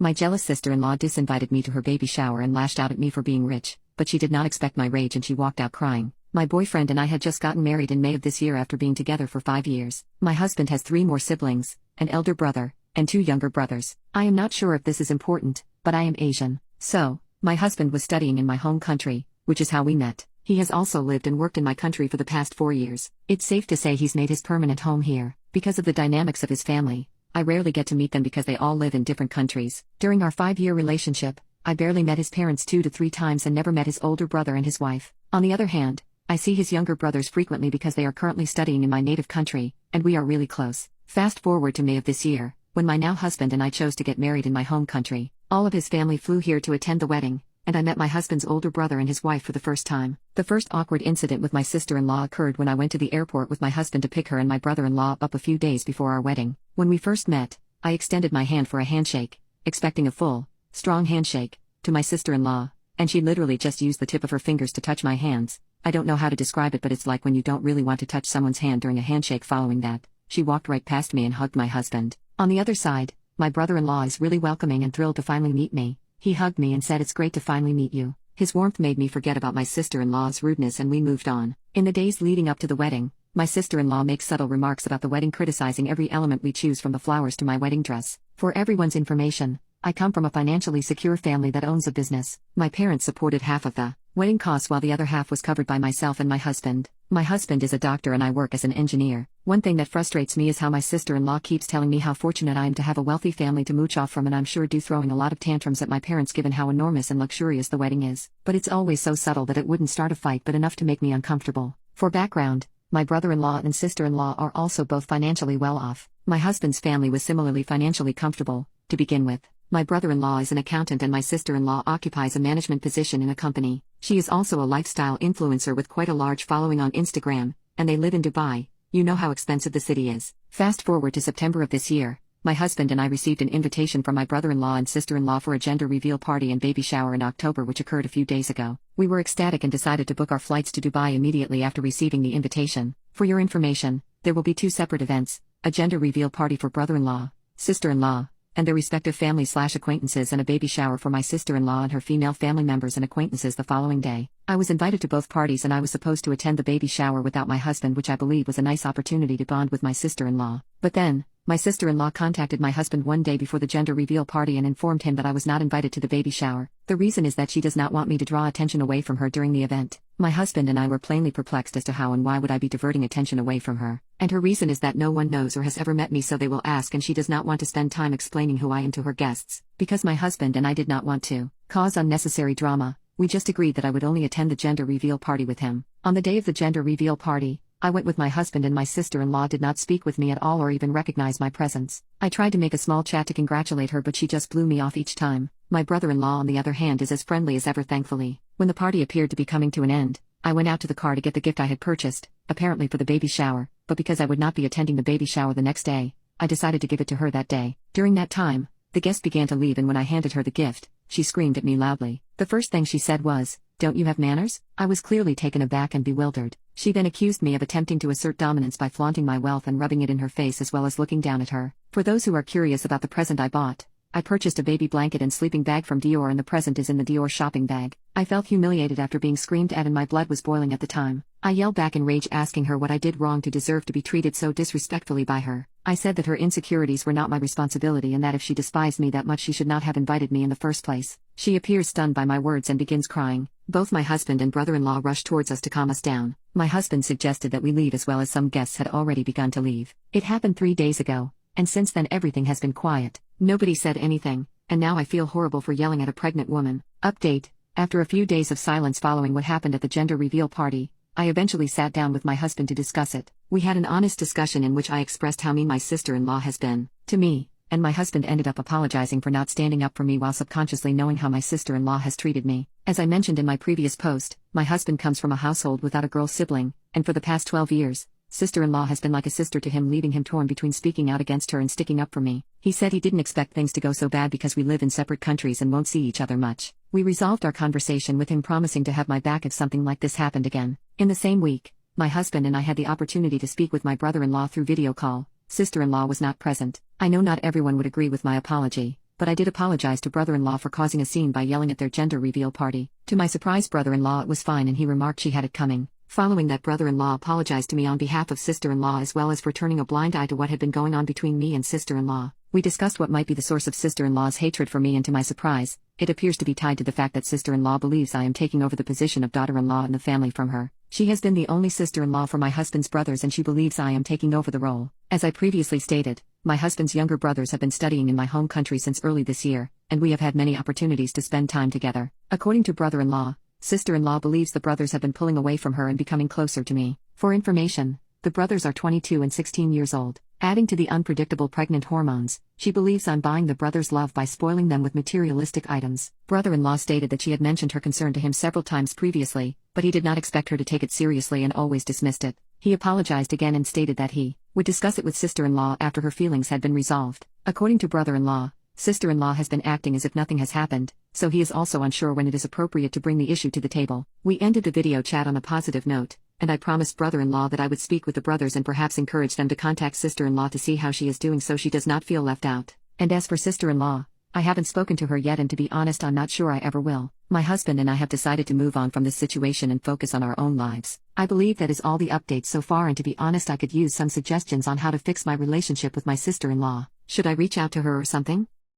My jealous sister-in-law disinvited me to her baby shower and lashed out at me for being rich, but she did not expect my rage and she walked out crying. My boyfriend and I had just gotten married in May of this year after being together for 5 years. My husband has 3 more siblings, an elder brother, and 2 younger brothers. I am not sure if this is important, but I am Asian. So, my husband was studying in my home country, which is how we met. He has also lived and worked in my country for the past 4 years. It's safe to say he's made his permanent home here. Because of the dynamics of his family, I rarely get to meet them because they all live in different countries. During our 5-year relationship, I barely met his parents 2 to 3 times and never met his older brother and his wife. On the other hand, I see his younger brothers frequently because they are currently studying in my native country, and we are really close. Fast forward to May of this year, when my now husband and I chose to get married in my home country. All of his family flew here to attend the wedding, and I met my husband's older brother and his wife for the first time. The first awkward incident with my sister-in-law occurred when I went to the airport with my husband to pick her and my brother-in-law up a few days before our wedding. When we first met, I extended my hand for a handshake, expecting a full, strong handshake, to my sister-in-law, and she literally just used the tip of her fingers to touch my hands. I don't know how to describe it, but it's like when you don't really want to touch someone's hand during a handshake. Following that, she walked right past me and hugged my husband. On the other side, my brother-in-law is really welcoming and thrilled to finally meet me. He hugged me and said, "It's great to finally meet you." His warmth made me forget about my sister-in-law's rudeness and we moved on. In the days leading up to the wedding, my sister-in-law makes subtle remarks about the wedding, criticizing every element we choose from the flowers to my wedding dress. For everyone's information, I come from a financially secure family that owns a business. My parents supported half of the wedding costs while the other half was covered by myself and my husband. My husband is a doctor and I work as an engineer. One thing that frustrates me is how my sister-in-law keeps telling me how fortunate I am to have a wealthy family to mooch off from, and I'm sure do throwing a lot of tantrums at my parents given how enormous and luxurious the wedding is. But it's always so subtle that it wouldn't start a fight but enough to make me uncomfortable. For background, my brother-in-law and sister-in-law are also both financially well off. My husband's family was similarly financially comfortable, to begin with. My brother-in-law is an accountant and my sister-in-law occupies a management position in a company. She is also a lifestyle influencer with quite a large following on Instagram, and they live in Dubai. You know how expensive the city is. Fast forward to September of this year, my husband and I received an invitation from my brother-in-law and sister-in-law for a gender reveal party and baby shower in October, which occurred a few days ago. We were ecstatic and decided to book our flights to Dubai immediately after receiving the invitation. For your information, there will be 2 separate events, a gender reveal party for brother-in-law, sister-in-law, and their respective family/acquaintances, and a baby shower for my sister-in-law and her female family members and acquaintances the following day. I was invited to both parties and I was supposed to attend the baby shower without my husband, which I believe was a nice opportunity to bond with my sister-in-law. But then, my sister-in-law contacted my husband one day before the gender reveal party and informed him that I was not invited to the baby shower. The reason is that she does not want me to draw attention away from her during the event. My husband and I were plainly perplexed as to how and why would I be diverting attention away from her. And her reason is that no one knows or has ever met me, so they will ask, and she does not want to spend time explaining who I am to her guests. Because my husband and I did not want to cause unnecessary drama, we just agreed that I would only attend the gender reveal party with him. On the day of the gender reveal party, I went with my husband and my sister-in-law did not speak with me at all or even recognize my presence. I tried to make a small chat to congratulate her, but she just blew me off each time. My brother-in-law, on the other hand, is as friendly as ever, thankfully. When the party appeared to be coming to an end, I went out to the car to get the gift I had purchased, apparently for the baby shower, but because I would not be attending the baby shower the next day, I decided to give it to her that day. During that time, the guest began to leave, and when I handed her the gift, she screamed at me loudly. The first thing she said was, "Don't you have manners?" I was clearly taken aback and bewildered. She then accused me of attempting to assert dominance by flaunting my wealth and rubbing it in her face as well as looking down at her. For those who are curious about the present I bought, I purchased a baby blanket and sleeping bag from Dior, and the present is in the Dior shopping bag. I felt humiliated after being screamed at and my blood was boiling at the time. I yelled back in rage, asking her what I did wrong to deserve to be treated so disrespectfully by her. I said that her insecurities were not my responsibility and that if she despised me that much she should not have invited me in the first place. She appears stunned by my words and begins crying. Both my husband and brother-in-law rushed towards us to calm us down. My husband suggested that we leave, as well as some guests had already begun to leave. It happened 3 days ago, and since then everything has been quiet. Nobody said anything, and now I feel horrible for yelling at a pregnant woman. Update: after a few days of silence following what happened at the gender reveal party, I eventually sat down with my husband to discuss it. We had an honest discussion in which I expressed how mean my sister-in-law has been to me, and my husband ended up apologizing for not standing up for me while subconsciously knowing how my sister-in-law has treated me. As I mentioned in my previous post, my husband comes from a household without a girl sibling, and for the past 12 years, sister-in-law has been like a sister to him, leaving him torn between speaking out against her and sticking up for me. He said he didn't expect things to go so bad because we live in separate countries and won't see each other much. We resolved our conversation with him promising to have my back if something like this happened again. In the same week, my husband and I had the opportunity to speak with my brother-in-law through video call. Sister-in-law was not present. I know not everyone would agree with my apology, but I did apologize to brother-in-law for causing a scene by yelling at their gender reveal party. To my surprise, brother-in-law it was fine and he remarked she had it coming. Following that, brother-in-law apologized to me on behalf of sister-in-law as well as for turning a blind eye to what had been going on between me and sister-in-law. We discussed what might be the source of sister-in-law's hatred for me, and to my surprise, it appears to be tied to the fact that sister-in-law believes I am taking over the position of daughter-in-law in the family from her. She has been the only sister-in-law for my husband's brothers and she believes I am taking over the role. As I previously stated, my husband's younger brothers have been studying in my home country since early this year, and we have had many opportunities to spend time together. According to brother-in-law, sister-in-law believes the brothers have been pulling away from her and becoming closer to me. For information, the brothers are 22 and 16 years old. Adding to the unpredictable pregnant hormones, she believes I'm buying the brothers' love by spoiling them with materialistic items. Brother-in-law stated that she had mentioned her concern to him several times previously, but he did not expect her to take it seriously and always dismissed it. He apologized again and stated that he would discuss it with sister-in-law after her feelings had been resolved. According to brother-in-law, sister-in-law has been acting as if nothing has happened, so he is also unsure when it is appropriate to bring the issue to the table. We ended the video chat on a positive note, and I promised brother-in-law that I would speak with the brothers and perhaps encourage them to contact sister-in-law to see how she is doing so she does not feel left out. And as for sister-in-law, I haven't spoken to her yet, and to be honest I'm not sure I ever will. My husband and I have decided to move on from this situation and focus on our own lives. I believe that is all the updates so far, and to be honest I could use some suggestions on how to fix my relationship with my sister-in-law. Should I reach out to her or something?